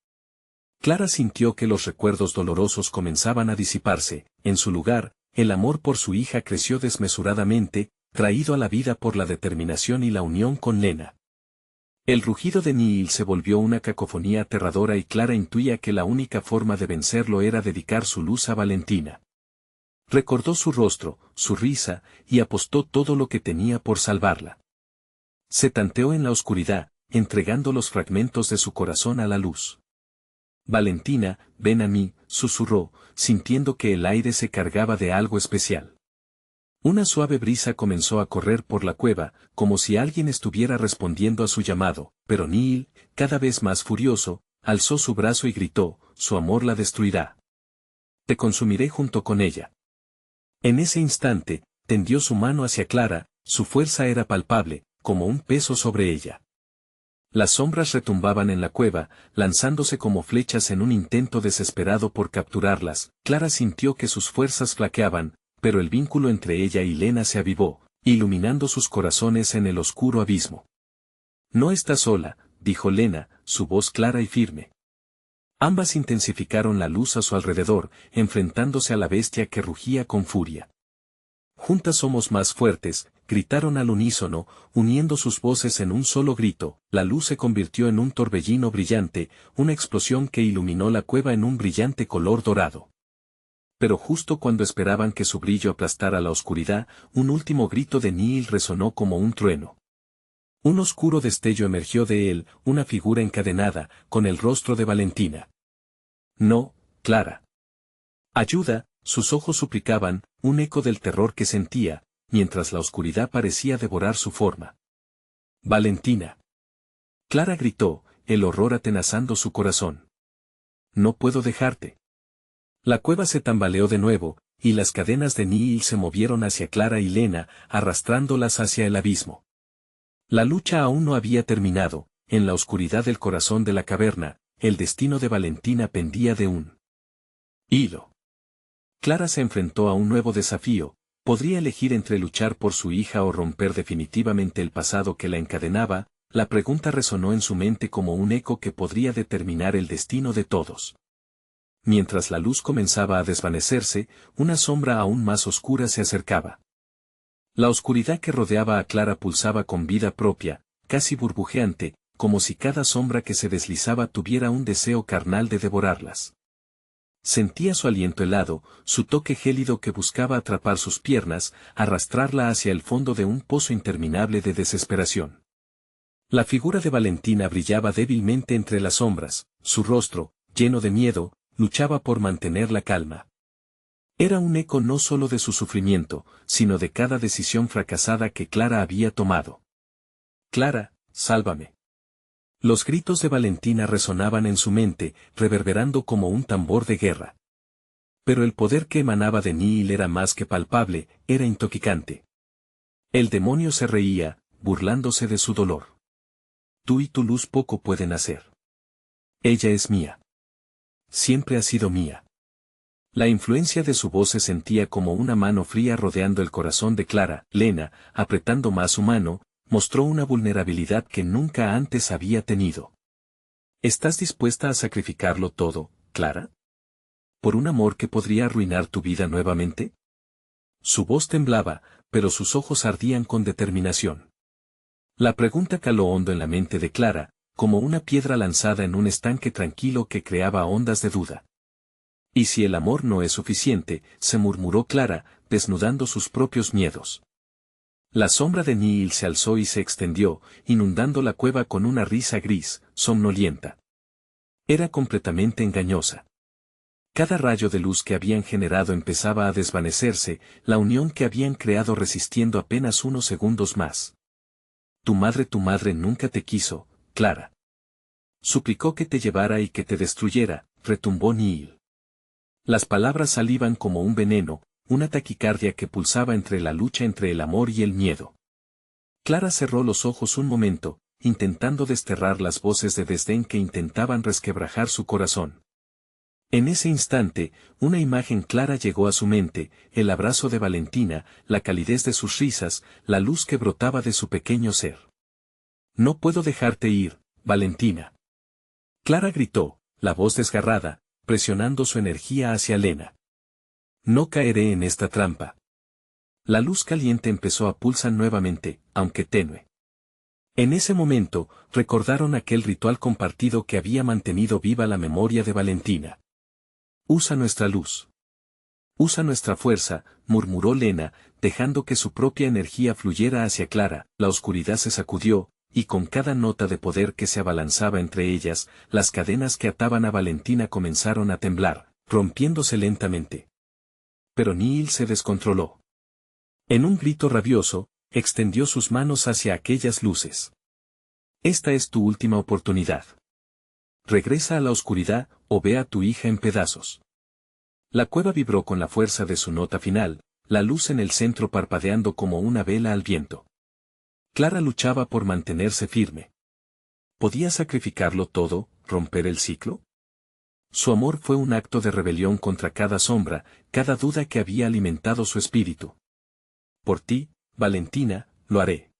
Clara sintió que los recuerdos dolorosos comenzaban a disiparse. En su lugar, el amor por su hija creció desmesuradamente, traído a la vida por la determinación y la unión con Lena. El rugido de Neil se volvió una cacofonía aterradora y Clara intuía que la única forma de vencerlo era dedicar su luz a Valentina. Recordó su rostro, su risa, y apostó todo lo que tenía por salvarla. Se tanteó en la oscuridad, entregando los fragmentos de su corazón a la luz. Valentina, ven a mí, susurró, sintiendo que el aire se cargaba de algo especial. Una suave brisa comenzó a correr por la cueva, como si alguien estuviera respondiendo a su llamado, pero Neil, cada vez más furioso, alzó su brazo y gritó, su amor la destruirá. Te consumiré junto con ella. En ese instante, tendió su mano hacia Clara, su fuerza era palpable, como un peso sobre ella. Las sombras retumbaban en la cueva, lanzándose como flechas en un intento desesperado por capturarlas. Clara sintió que sus fuerzas flaqueaban, pero el vínculo entre ella y Lena se avivó, iluminando sus corazones en el oscuro abismo. No estás sola, dijo Lena, su voz clara y firme. Ambas intensificaron la luz a su alrededor, enfrentándose a la bestia que rugía con furia. Juntas somos más fuertes, gritaron al unísono, uniendo sus voces en un solo grito. La luz se convirtió en un torbellino brillante, una explosión que iluminó la cueva en un brillante color dorado. Pero justo cuando esperaban que su brillo aplastara la oscuridad, un último grito de Neil resonó como un trueno. Un oscuro destello emergió de él, una figura encadenada, con el rostro de Valentina. No, Clara. Ayuda, sus ojos suplicaban, un eco del terror que sentía, mientras la oscuridad parecía devorar su forma. Valentina. Clara gritó, el horror atenazando su corazón. No puedo dejarte. La cueva se tambaleó de nuevo, y las cadenas de Neil se movieron hacia Clara y Lena, arrastrándolas hacia el abismo. La lucha aún no había terminado, en la oscuridad del corazón de la caverna, el destino de Valentina pendía de un hilo. Clara se enfrentó a un nuevo desafío, podría elegir entre luchar por su hija o romper definitivamente el pasado que la encadenaba. La pregunta resonó en su mente como un eco que podría determinar el destino de todos. Mientras la luz comenzaba a desvanecerse, una sombra aún más oscura se acercaba. La oscuridad que rodeaba a Clara pulsaba con vida propia, casi burbujeante, como si cada sombra que se deslizaba tuviera un deseo carnal de devorarlas. Sentía su aliento helado, su toque gélido que buscaba atrapar sus piernas, arrastrarla hacia el fondo de un pozo interminable de desesperación. La figura de Valentina brillaba débilmente entre las sombras, su rostro, lleno de miedo, luchaba por mantener la calma. Era un eco no solo de su sufrimiento, sino de cada decisión fracasada que Clara había tomado. Clara, sálvame. Los gritos de Valentina resonaban en su mente, reverberando como un tambor de guerra. Pero el poder que emanaba de Neil era más que palpable, era intoxicante. El demonio se reía, burlándose de su dolor. Tú y tu luz poco pueden hacer. Ella es mía. Siempre ha sido mía. La influencia de su voz se sentía como una mano fría rodeando el corazón de Clara. Lena, apretando más su mano, mostró una vulnerabilidad que nunca antes había tenido. ¿Estás dispuesta a sacrificarlo todo, Clara? ¿Por un amor que podría arruinar tu vida nuevamente? Su voz temblaba, pero sus ojos ardían con determinación. La pregunta caló hondo en la mente de Clara, como una piedra lanzada en un estanque tranquilo que creaba ondas de duda. ¿Y si el amor no es suficiente?, se murmuró Clara, desnudando sus propios miedos. La sombra de Neil se alzó y se extendió, inundando la cueva con una risa gris, somnolienta. Era completamente engañosa. Cada rayo de luz que habían generado empezaba a desvanecerse, la unión que habían creado resistiendo apenas unos segundos más. Tu madre nunca te quiso, Clara. Suplicó que te llevara y que te destruyera, retumbó Neil. Las palabras salivan como un veneno, una taquicardia que pulsaba entre la lucha entre el amor y el miedo. Clara cerró los ojos un momento, intentando desterrar las voces de desdén que intentaban resquebrajar su corazón. En ese instante, una imagen clara llegó a su mente, el abrazo de Valentina, la calidez de sus risas, la luz que brotaba de su pequeño ser. No puedo dejarte ir, Valentina. Clara gritó, la voz desgarrada, presionando su energía hacia Lena. No caeré en esta trampa. La luz caliente empezó a pulsar nuevamente, aunque tenue. En ese momento, recordaron aquel ritual compartido que había mantenido viva la memoria de Valentina. Usa nuestra luz. Usa nuestra fuerza, murmuró Lena, dejando que su propia energía fluyera hacia Clara. La oscuridad se sacudió, y con cada nota de poder que se abalanzaba entre ellas, las cadenas que ataban a Valentina comenzaron a temblar, rompiéndose lentamente. Pero Neil se descontroló. En un grito rabioso, extendió sus manos hacia aquellas luces. Esta es tu última oportunidad. Regresa a la oscuridad, o ve a tu hija en pedazos. La cueva vibró con la fuerza de su nota final, la luz en el centro parpadeando como una vela al viento. Clara luchaba por mantenerse firme. ¿Podía sacrificarlo todo, romper el ciclo? Su amor fue un acto de rebelión contra cada sombra, cada duda que había alimentado su espíritu. Por ti, Valentina, lo haré.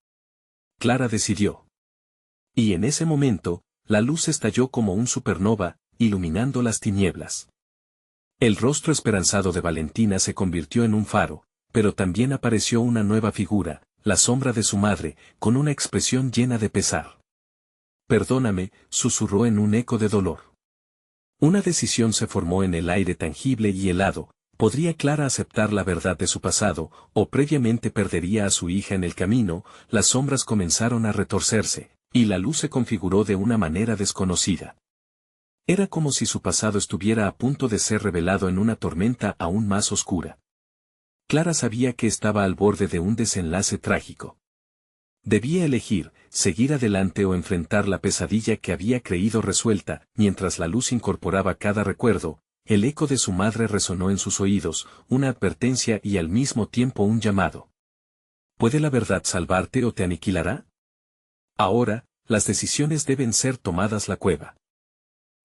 Clara decidió. Y en ese momento, la luz estalló como un supernova, iluminando las tinieblas. El rostro esperanzado de Valentina se convirtió en un faro, pero también apareció una nueva figura, la sombra de su madre, con una expresión llena de pesar. Perdóname, susurró en un eco de dolor. Una decisión se formó en el aire tangible y helado. ¿Podría Clara aceptar la verdad de su pasado, o previamente perdería a su hija en el camino? Las sombras comenzaron a retorcerse, y la luz se configuró de una manera desconocida. Era como si su pasado estuviera a punto de ser revelado en una tormenta aún más oscura. Clara sabía que estaba al borde de un desenlace trágico. Debía elegir, seguir adelante o enfrentar la pesadilla que había creído resuelta. Mientras la luz incorporaba cada recuerdo, el eco de su madre resonó en sus oídos, una advertencia y al mismo tiempo un llamado. ¿Puede la verdad salvarte o te aniquilará? Ahora, las decisiones deben ser tomadas. La cueva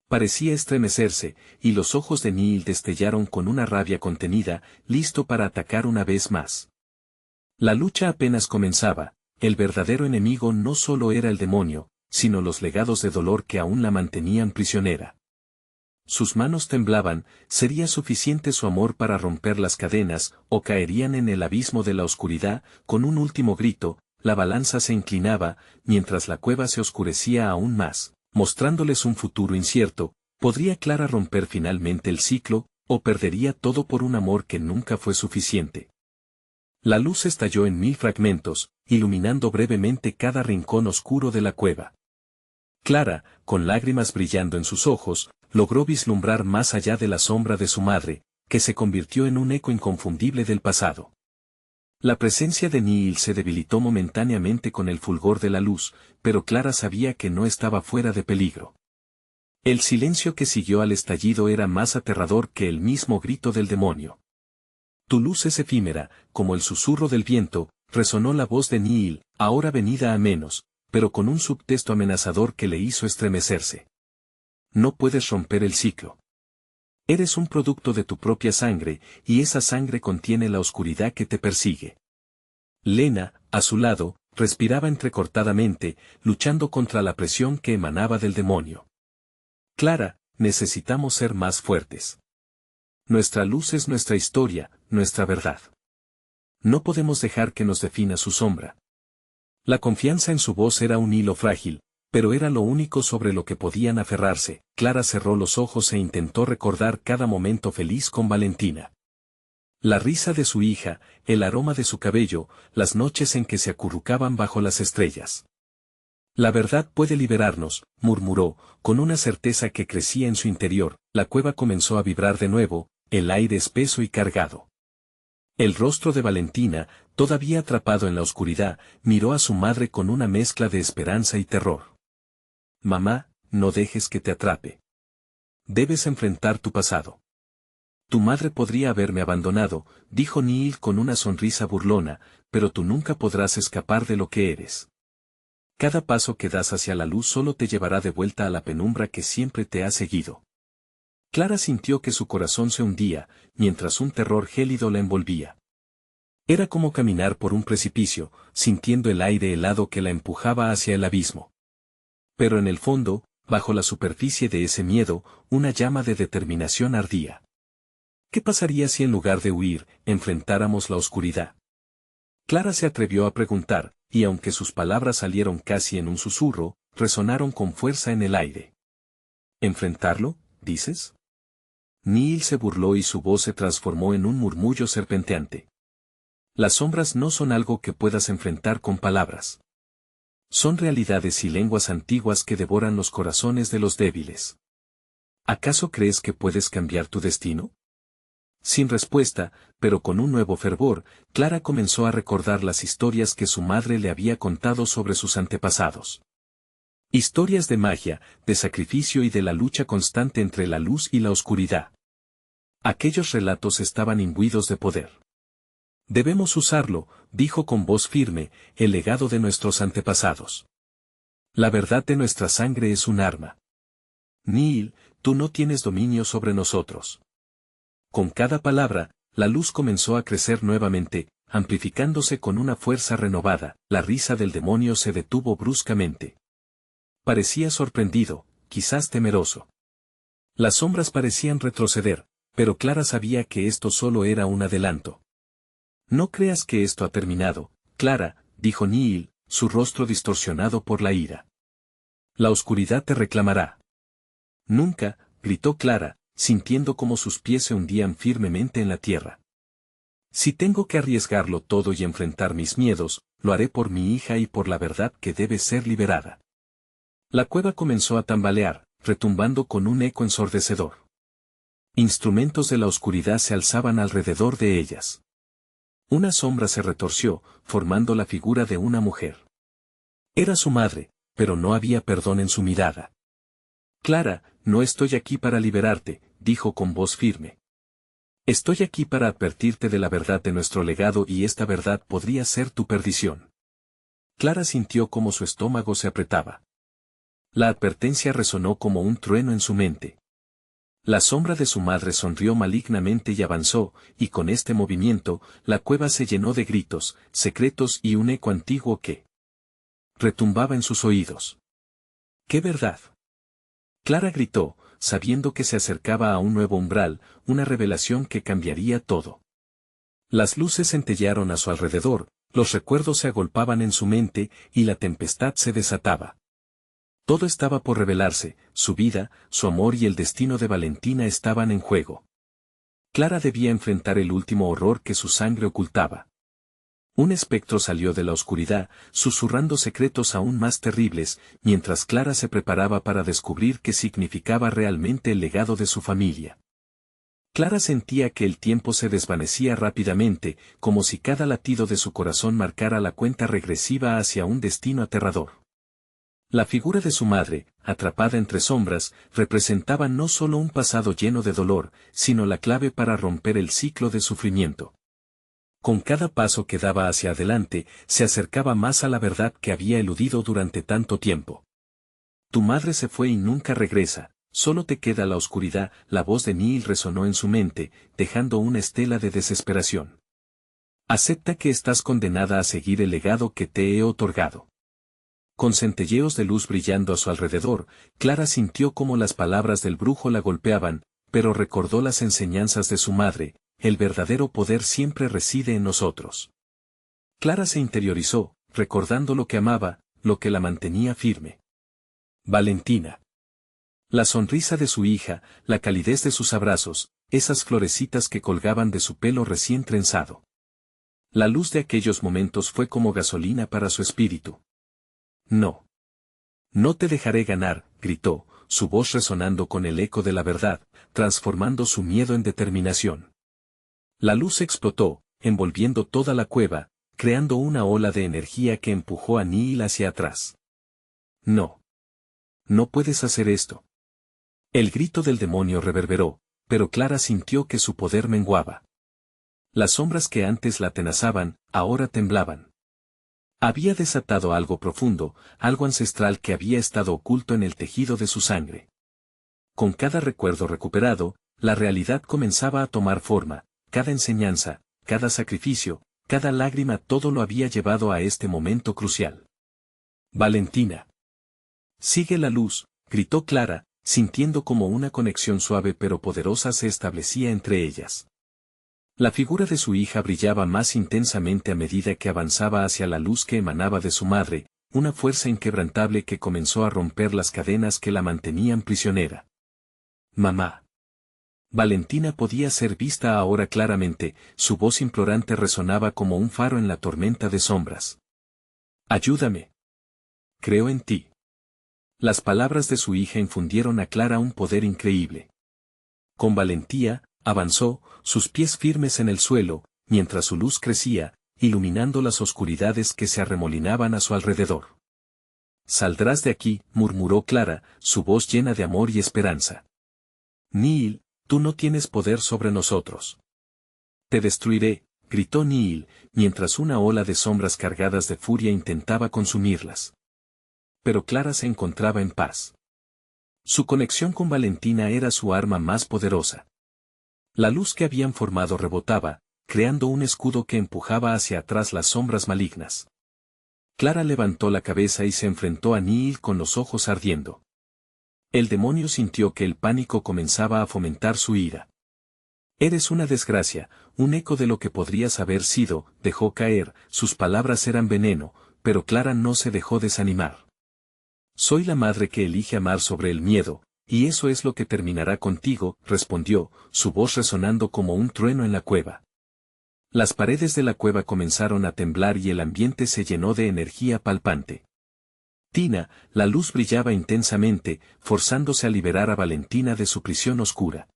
parecía estremecerse, y los ojos de Neil destellaron con una rabia contenida, listo para atacar una vez más. La lucha apenas comenzaba. El verdadero enemigo no solo era el demonio, sino los legados de dolor que aún la mantenían prisionera. Sus manos temblaban. ¿Sería suficiente su amor para romper las cadenas, o caerían en el abismo de la oscuridad? Con un último grito, la balanza se inclinaba, mientras la cueva se oscurecía aún más, mostrándoles un futuro incierto. ¿Podría Clara romper finalmente el ciclo, o perdería todo por un amor que nunca fue suficiente? La luz estalló en 1000 fragmentos, iluminando brevemente cada rincón oscuro de la cueva. Clara, con lágrimas brillando en sus ojos, logró vislumbrar más allá de la sombra de su madre, que se convirtió en un eco inconfundible del pasado. La presencia de Neil se debilitó momentáneamente con el fulgor de la luz, pero Clara sabía que no estaba fuera de peligro. El silencio que siguió al estallido era más aterrador que el mismo grito del demonio. Tu luz es efímera, como el susurro del viento, resonó la voz de Neil, ahora venida a menos, pero con un subtexto amenazador que le hizo estremecerse. No puedes romper el ciclo. Eres un producto de tu propia sangre, y esa sangre contiene la oscuridad que te persigue. Lena, a su lado, respiraba entrecortadamente, luchando contra la presión que emanaba del demonio. Clara, necesitamos ser más fuertes. Nuestra luz es nuestra historia, nuestra verdad. No podemos dejar que nos defina su sombra. La confianza en su voz era un hilo frágil, pero era lo único sobre lo que podían aferrarse. Clara cerró los ojos e intentó recordar cada momento feliz con Valentina. La risa de su hija, el aroma de su cabello, las noches en que se acurrucaban bajo las estrellas. La verdad puede liberarnos, murmuró, con una certeza que crecía en su interior. La cueva comenzó a vibrar de nuevo, el aire espeso y cargado. El rostro de Valentina, todavía atrapado en la oscuridad, miró a su madre con una mezcla de esperanza y terror. Mamá, no dejes que te atrape. Debes enfrentar tu pasado. Tu madre podría haberme abandonado, dijo Neil con una sonrisa burlona, pero tú nunca podrás escapar de lo que eres. Cada paso que das hacia la luz solo te llevará de vuelta a la penumbra que siempre te ha seguido. Clara sintió que su corazón se hundía, mientras un terror gélido la envolvía. Era como caminar por un precipicio, sintiendo el aire helado que la empujaba hacia el abismo. Pero en el fondo, bajo la superficie de ese miedo, una llama de determinación ardía. ¿Qué pasaría si en lugar de huir, enfrentáramos la oscuridad? Clara se atrevió a preguntar, y aunque sus palabras salieron casi en un susurro, resonaron con fuerza en el aire. ¿Enfrentarlo, dices? Neil se burló y su voz se transformó en un murmullo serpenteante. Las sombras no son algo que puedas enfrentar con palabras. Son realidades y lenguas antiguas que devoran los corazones de los débiles. ¿Acaso crees que puedes cambiar tu destino? Sin respuesta, pero con un nuevo fervor, Clara comenzó a recordar las historias que su madre le había contado sobre sus antepasados. Historias de magia, de sacrificio y de la lucha constante entre la luz y la oscuridad. Aquellos relatos estaban imbuidos de poder. Debemos usarlo, dijo con voz firme, el legado de nuestros antepasados. La verdad de nuestra sangre es un arma. Neil, tú no tienes dominio sobre nosotros. Con cada palabra, la luz comenzó a crecer nuevamente, amplificándose con una fuerza renovada. La risa del demonio se detuvo bruscamente. Parecía sorprendido, quizás temeroso. Las sombras parecían retroceder, pero Clara sabía que esto solo era un adelanto. No creas que esto ha terminado, Clara, dijo Neil, su rostro distorsionado por la ira. La oscuridad te reclamará. Nunca, gritó Clara, sintiendo como sus pies se hundían firmemente en la tierra. Si tengo que arriesgarlo todo y enfrentar mis miedos, lo haré por mi hija y por la verdad que debe ser liberada. La cueva comenzó a tambalear, retumbando con un eco ensordecedor. Instrumentos de la oscuridad se alzaban alrededor de ellas. Una sombra se retorció, formando la figura de una mujer. Era su madre, pero no había perdón en su mirada. Clara, no estoy aquí para liberarte, dijo con voz firme. Estoy aquí para advertirte de la verdad de nuestro legado y esta verdad podría ser tu perdición. Clara sintió como su estómago se apretaba. La advertencia resonó como un trueno en su mente. La sombra de su madre sonrió malignamente y avanzó, y con este movimiento, la cueva se llenó de gritos, secretos y un eco antiguo que retumbaba en sus oídos. ¡Qué verdad! Clara gritó, sabiendo que se acercaba a un nuevo umbral, una revelación que cambiaría todo. Las luces centellearon a su alrededor, los recuerdos se agolpaban en su mente, y la tempestad se desataba. Todo estaba por revelarse, su vida, su amor y el destino de Valentina estaban en juego. Clara debía enfrentar el último horror que su sangre ocultaba. Un espectro salió de la oscuridad, susurrando secretos aún más terribles, mientras Clara se preparaba para descubrir qué significaba realmente el legado de su familia. Clara sentía que el tiempo se desvanecía rápidamente, como si cada latido de su corazón marcara la cuenta regresiva hacia un destino aterrador. La figura de su madre, atrapada entre sombras, representaba no solo un pasado lleno de dolor, sino la clave para romper el ciclo de sufrimiento. Con cada paso que daba hacia adelante, se acercaba más a la verdad que había eludido durante tanto tiempo. Tu madre se fue y nunca regresa, solo te queda la oscuridad. La voz de Neil resonó en su mente, dejando una estela de desesperación. Acepta que estás condenada a seguir el legado que te he otorgado. Con centelleos de luz brillando a su alrededor, Clara sintió cómo las palabras del brujo la golpeaban, pero recordó las enseñanzas de su madre: el verdadero poder siempre reside en nosotros. Clara se interiorizó, recordando lo que amaba, lo que la mantenía firme. Valentina. La sonrisa de su hija, la calidez de sus abrazos, esas florecitas que colgaban de su pelo recién trenzado. La luz de aquellos momentos fue como gasolina para su espíritu. No. No te dejaré ganar, gritó, su voz resonando con el eco de la verdad, transformando su miedo en determinación. La luz explotó, envolviendo toda la cueva, creando una ola de energía que empujó a Neil hacia atrás. No. No puedes hacer esto. El grito del demonio reverberó, pero Clara sintió que su poder menguaba. Las sombras que antes la atenazaban, ahora temblaban. Había desatado algo profundo, algo ancestral que había estado oculto en el tejido de su sangre. Con cada recuerdo recuperado, la realidad comenzaba a tomar forma. Cada enseñanza, cada sacrificio, cada lágrima, todo lo había llevado a este momento crucial. Valentina. Sigue la luz, gritó Clara, sintiendo como una conexión suave pero poderosa se establecía entre ellas. La figura de su hija brillaba más intensamente a medida que avanzaba hacia la luz que emanaba de su madre, una fuerza inquebrantable que comenzó a romper las cadenas que la mantenían prisionera. Mamá. Valentina podía ser vista ahora claramente, su voz implorante resonaba como un faro en la tormenta de sombras. Ayúdame. Creo en ti. Las palabras de su hija infundieron a Clara un poder increíble. Con valentía, avanzó, sus pies firmes en el suelo, mientras su luz crecía, iluminando las oscuridades que se arremolinaban a su alrededor. Saldrás de aquí, murmuró Clara, su voz llena de amor y esperanza. Neil, tú no tienes poder sobre nosotros. Te destruiré, gritó Neil, mientras una ola de sombras cargadas de furia intentaba consumirlas. Pero Clara se encontraba en paz. Su conexión con Valentina era su arma más poderosa. La luz que habían formado rebotaba, creando un escudo que empujaba hacia atrás las sombras malignas. Clara levantó la cabeza y se enfrentó a Neil con los ojos ardiendo. El demonio sintió que el pánico comenzaba a fomentar su ira. Eres una desgracia, un eco de lo que podrías haber sido, dejó caer, sus palabras eran veneno, pero Clara no se dejó desanimar. Soy la madre que elige amar sobre el miedo, y eso es lo que terminará contigo, respondió, su voz resonando como un trueno en la cueva. Las paredes de la cueva comenzaron a temblar y el ambiente se llenó de energía palpante. Tina, la luz brillaba intensamente, forzándose a liberar a Valentina de su prisión oscura.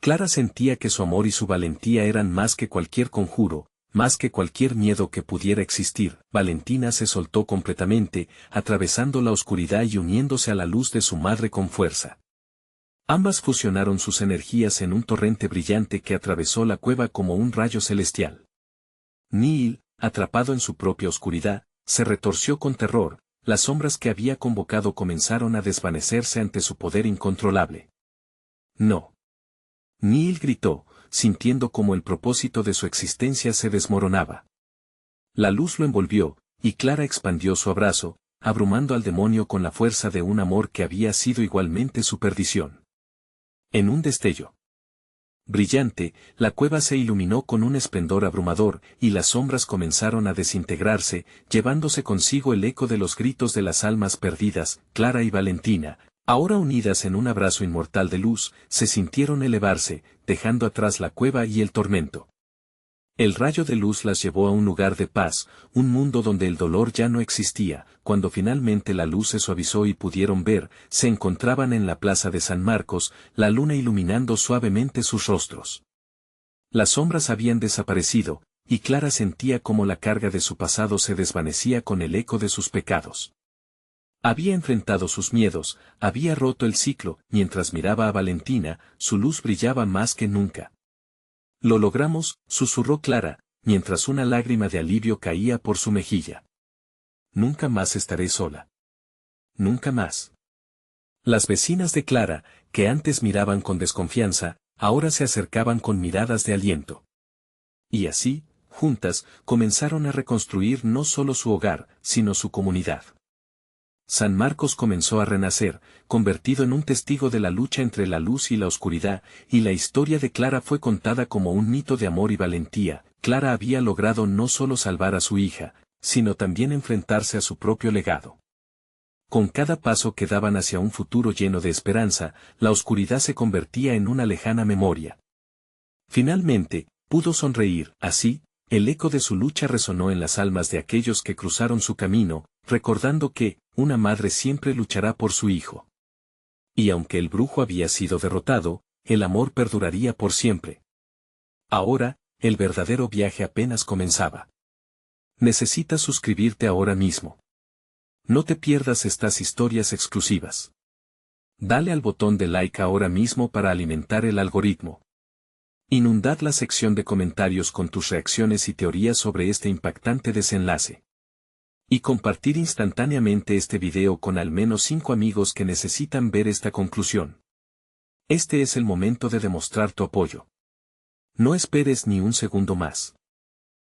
Clara sentía que su amor y su valentía eran más que cualquier conjuro, más que cualquier miedo que pudiera existir. Valentina se soltó completamente, atravesando la oscuridad y uniéndose a la luz de su madre con fuerza. Ambas fusionaron sus energías en un torrente brillante que atravesó la cueva como un rayo celestial. Neil, atrapado en su propia oscuridad, se retorció con terror. Las sombras que había convocado comenzaron a desvanecerse ante su poder incontrolable. No. Neil gritó, sintiendo como el propósito de su existencia se desmoronaba. La luz lo envolvió, y Clara expandió su abrazo, abrumando al demonio con la fuerza de un amor que había sido igualmente su perdición. En un destello brillante, la cueva se iluminó con un esplendor abrumador, y las sombras comenzaron a desintegrarse, llevándose consigo el eco de los gritos de las almas perdidas. Clara y Valentina, ahora unidas en un abrazo inmortal de luz, se sintieron elevarse, dejando atrás la cueva y el tormento. El rayo de luz las llevó a un lugar de paz, un mundo donde el dolor ya no existía. Cuando finalmente la luz se suavizó y pudieron ver, se encontraban en la plaza de San Marcos, la luna iluminando suavemente sus rostros. Las sombras habían desaparecido, y Clara sentía cómo la carga de su pasado se desvanecía con el eco de sus pecados. Había enfrentado sus miedos, había roto el ciclo. Mientras miraba a Valentina, su luz brillaba más que nunca. «Lo logramos», susurró Clara, mientras una lágrima de alivio caía por su mejilla. «Nunca más estaré sola. Nunca más». Las vecinas de Clara, que antes miraban con desconfianza, ahora se acercaban con miradas de aliento. Y así, juntas, comenzaron a reconstruir no solo su hogar, sino su comunidad. San Marcos comenzó a renacer, convertido en un testigo de la lucha entre la luz y la oscuridad, y la historia de Clara fue contada como un mito de amor y valentía. Clara había logrado no solo salvar a su hija, sino también enfrentarse a su propio legado. Con cada paso que daban hacia un futuro lleno de esperanza, la oscuridad se convertía en una lejana memoria. Finalmente, pudo sonreír. Así, el eco de su lucha resonó en las almas de aquellos que cruzaron su camino, recordando que, una madre siempre luchará por su hijo. Y aunque el brujo había sido derrotado, el amor perduraría por siempre. Ahora, el verdadero viaje apenas comenzaba. Necesitas suscribirte ahora mismo. No te pierdas estas historias exclusivas. Dale al botón de like ahora mismo para alimentar el algoritmo. Inundad la sección de comentarios con tus reacciones y teorías sobre este impactante desenlace. Y compartir instantáneamente este video con al menos 5 amigos que necesitan ver esta conclusión. Este es el momento de demostrar tu apoyo. No esperes ni un segundo más.